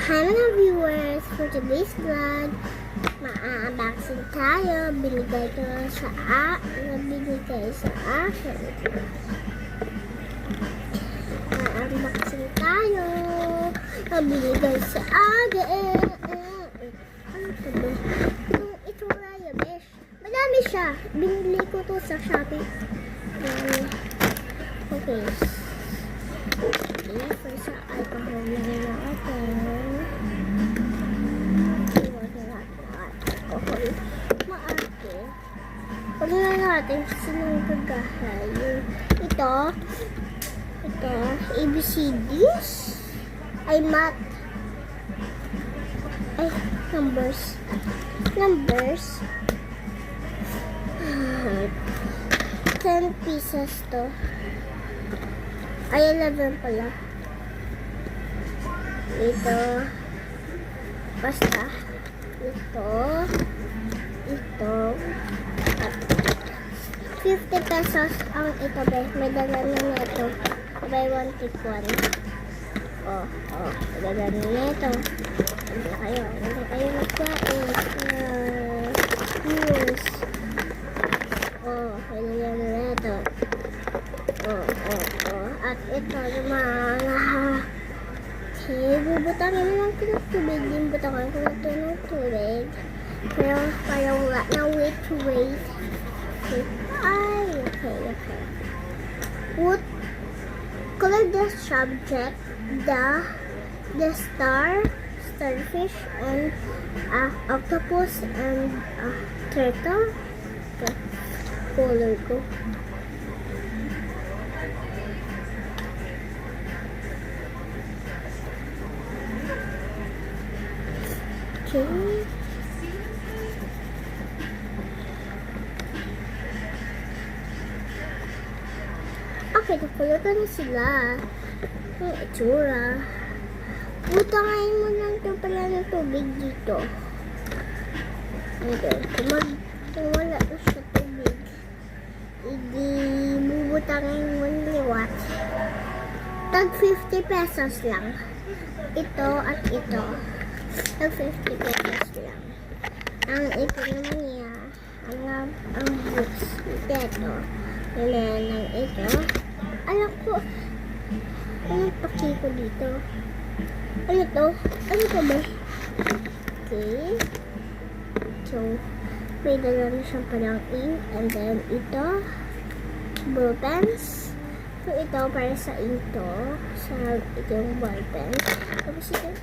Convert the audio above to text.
Hi mga viewers! For today's vlog, ma-unboxing tayo. Binigay sa akin. Ma-unboxing tayo. Binigay sa akin. Ano ito ba? Ito raya, besh. Madami siya. Binili ko to sa Shopee. Okay. First sa alcohol na natin. Alcohol. Maarte. Pag na natin sinong pagkahay. Ito, ABCDs. Ay, math. Ay, numbers. 10 pieces to. Ay, 11 pala. Ito. Basta. Ito. At 50 pesos ang ito, be. May dala na ito. Buy one, take one. May dala na ito. Hindi kayo magkain. News. May dala na ito. At ito yung mga bubutangin na lang ito ng tubig. Bubutangin ko na ito ng tubig. Pero parang wala na wait. Ay, okay. What color the subject? The starfish, and octopus, and turtle. Okay. Color ko. Okay, nakulot na sila. Ang itsura. Butangayin mo lang ito pala ng tubig dito. Ito. Kung wala na siya tubig, hindi bubutangayin mo liwat. Tag 50 pesos lang. Ito at ito. Tag 50 pesos lang. Ang ito naman niya, ang books. Ito. Kailangan lang ito. Alam ko, anong paki ko dito? Ano to? Ano to ba? Okay. So, may dala na siyang palang ink. And then, ito, ball pens. So, ito, para sa ink to. Ito yung ball pens. Tapos ito,